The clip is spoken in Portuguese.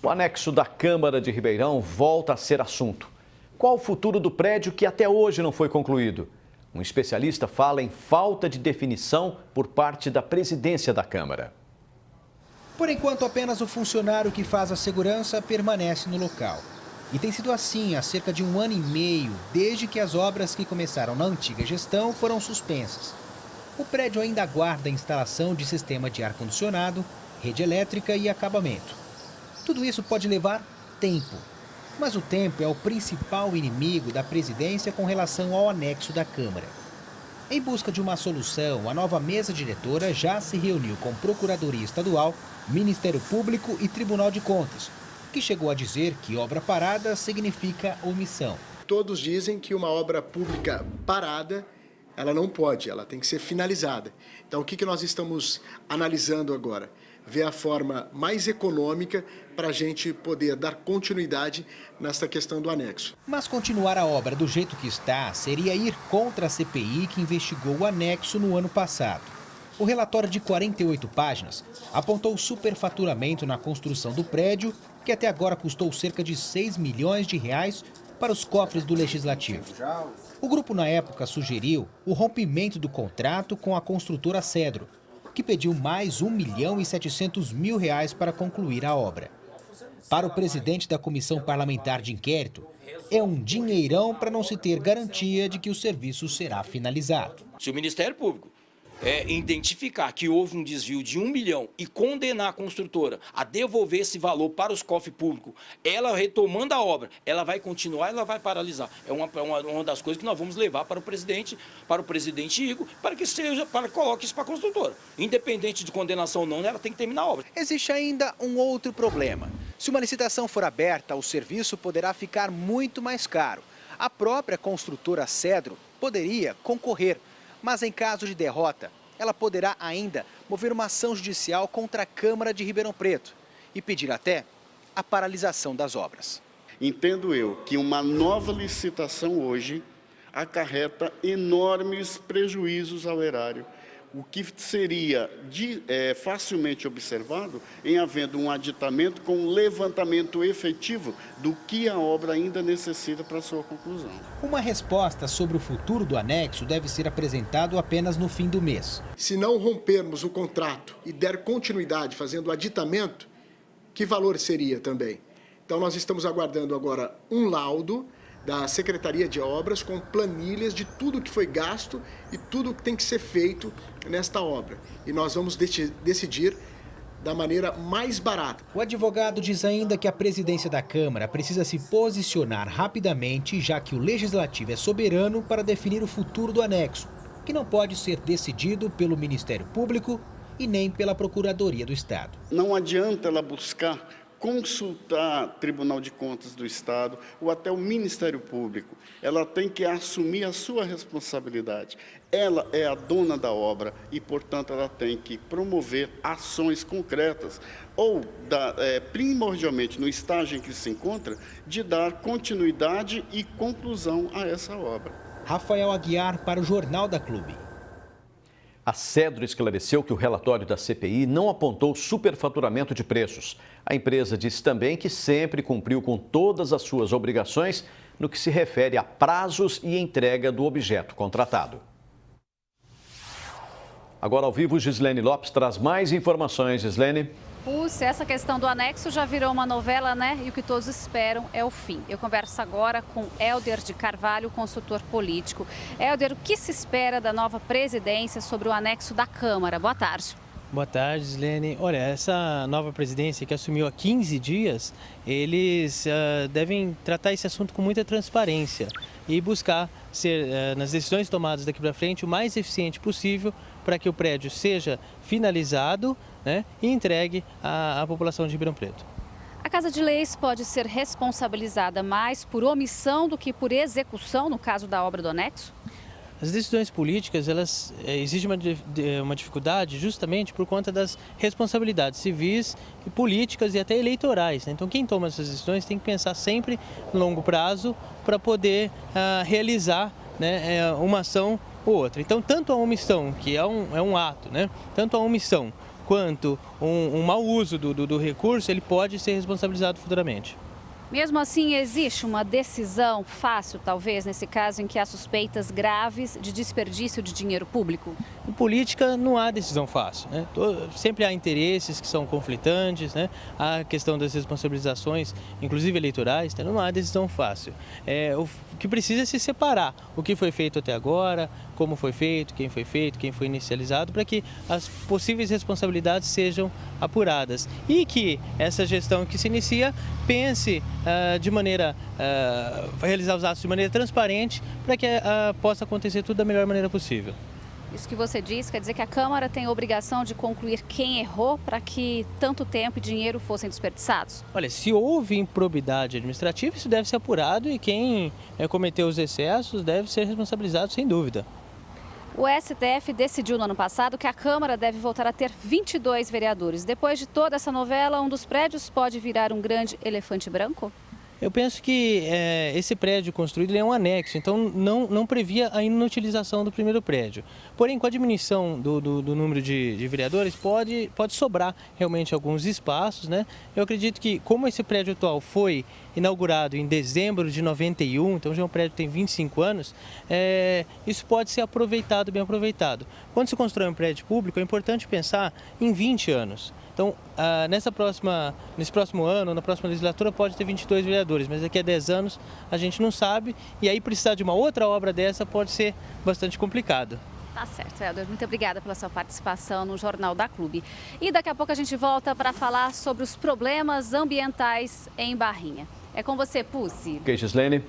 O anexo da Câmara de Ribeirão volta a ser assunto. Qual o futuro do prédio que até hoje não foi concluído? Um especialista fala em falta de definição por parte da presidência da Câmara. Por enquanto, apenas o funcionário que faz a segurança permanece no local. E tem sido assim há cerca de 1 ano e meio, desde que as obras que começaram na antiga gestão foram suspensas. O prédio ainda aguarda a instalação de sistema de ar-condicionado, rede elétrica e acabamento. Tudo isso pode levar tempo. Mas o tempo é o principal inimigo da presidência com relação ao anexo da Câmara. Em busca de uma solução, a nova mesa diretora já se reuniu com Procuradoria Estadual, Ministério Público e Tribunal de Contas, que chegou a dizer que obra parada significa omissão. Todos dizem que uma obra pública parada, ela não pode, ela tem que ser finalizada. Então, o que nós estamos analisando agora? Ver a forma mais econômica para a gente poder dar continuidade nessa questão do anexo. Mas continuar a obra do jeito que está seria ir contra a CPI que investigou o anexo no ano passado. O relatório de 48 páginas apontou superfaturamento na construção do prédio, que até agora custou cerca de 6 milhões de reais para os cofres do Legislativo. O grupo, na época, sugeriu o rompimento do contrato com a construtora Cedro, que pediu mais R$ 1.700.000 para concluir a obra. Para o presidente da Comissão Parlamentar de Inquérito, é um dinheirão para não se ter garantia de que o serviço será finalizado. Se o Ministério Público identificar que houve um desvio de 1 milhão e condenar a construtora a devolver esse valor para os cofres públicos, ela retomando a obra, ela vai continuar, ela vai paralisar. É uma das coisas que nós vamos levar para o presidente Igor, para que coloque isso para a construtora. Independente de condenação ou não, ela tem que terminar a obra. Existe ainda um outro problema. Se uma licitação for aberta, o serviço poderá ficar muito mais caro. A própria construtora Cedro poderia concorrer, mas em caso de derrota, ela poderá ainda mover uma ação judicial contra a Câmara de Ribeirão Preto e pedir até a paralisação das obras. Entendo eu que uma nova licitação hoje acarreta enormes prejuízos ao erário, o que seria facilmente observado em havendo um aditamento com um levantamento efetivo do que a obra ainda necessita para sua conclusão. Uma resposta sobre o futuro do anexo deve ser apresentado apenas no fim do mês. Se não rompermos o contrato e der continuidade fazendo o aditamento, que valor seria também? Então nós estamos aguardando agora um laudo da Secretaria de Obras com planilhas de tudo que foi gasto e tudo que tem que ser feito nesta obra. E nós vamos decidir da maneira mais barata. O advogado diz ainda que a presidência da Câmara precisa se posicionar rapidamente, já que o Legislativo é soberano para definir o futuro do anexo, que não pode ser decidido pelo Ministério Público e nem pela Procuradoria do Estado. Não adianta ela buscar consultar Tribunal de Contas do Estado ou até o Ministério Público. Ela tem que assumir a sua responsabilidade. Ela é a dona da obra e, portanto, ela tem que promover ações concretas ou, primordialmente, no estágio em que se encontra, de dar continuidade e conclusão a essa obra. Rafael Aguiar para o Jornal da Clube. A Cedro esclareceu que o relatório da CPI não apontou superfaturamento de preços. A empresa disse também que sempre cumpriu com todas as suas obrigações no que se refere a prazos e entrega do objeto contratado. Agora ao vivo, Gislene Lopes traz mais informações. Gislene. Essa questão do anexo já virou uma novela, né? E o que todos esperam é o fim. Eu converso agora com Hélder de Carvalho, consultor político. Hélder, o que se espera da nova presidência sobre o anexo da Câmara? Boa tarde. Boa tarde, Gislene. Olha, essa nova presidência que assumiu há 15 dias, eles devem tratar esse assunto com muita transparência e buscar ser, nas decisões tomadas daqui para frente, o mais eficiente possível para que o prédio seja finalizado, né, e entregue à população de Ribeirão Preto. A Casa de Leis pode ser responsabilizada mais por omissão do que por execução no caso da obra do anexo? As decisões políticas, existe uma dificuldade justamente por conta das responsabilidades civis e políticas e até eleitorais, né? Então quem toma essas decisões tem que pensar sempre no longo prazo para poder realizar, né, uma ação ou outra. Então tanto a omissão, que é um ato, né? Tanto a omissão quanto um mau uso do recurso, ele pode ser responsabilizado futuramente. Mesmo assim, existe uma decisão fácil, talvez, nesse caso em que há suspeitas graves de desperdício de dinheiro público? Em política não há decisão fácil, né? Sempre há interesses que são conflitantes, né? Há a questão das responsabilizações, inclusive eleitorais, então não há decisão fácil. O que precisa é se separar o que foi feito até agora, como foi feito, quem foi inicializado, para que as possíveis responsabilidades sejam apuradas e que essa gestão que se inicia pense vai realizar os atos de maneira transparente para que possa acontecer tudo da melhor maneira possível. Isso que você diz quer dizer que a Câmara tem a obrigação de concluir quem errou para que tanto tempo e dinheiro fossem desperdiçados? Olha, se houve improbidade administrativa, isso deve ser apurado e quem cometeu os excessos deve ser responsabilizado sem dúvida. O STF decidiu no ano passado que a Câmara deve voltar a ter 22 vereadores. Depois de toda essa novela, um dos prédios pode virar um grande elefante branco? Eu penso que esse prédio construído é um anexo, então não previa a inutilização do primeiro prédio. Porém, com a diminuição do número de vereadores, pode sobrar realmente alguns espaços, né? Eu acredito que, como esse prédio atual foi inaugurado em dezembro de 91, então já é um prédio que tem 25 anos, isso pode ser bem aproveitado. Quando se constrói um prédio público, é importante pensar em 20 anos. Então, nesse próximo ano, na próxima legislatura, pode ter 22 vereadores, mas daqui a 10 anos a gente não sabe, e aí precisar de uma outra obra dessa pode ser bastante complicado. Tá certo, Helder. Muito obrigada pela sua participação no Jornal da Clube. E daqui a pouco a gente volta para falar sobre os problemas ambientais em Barrinha. É com você, Pucci. Ok, Gislene.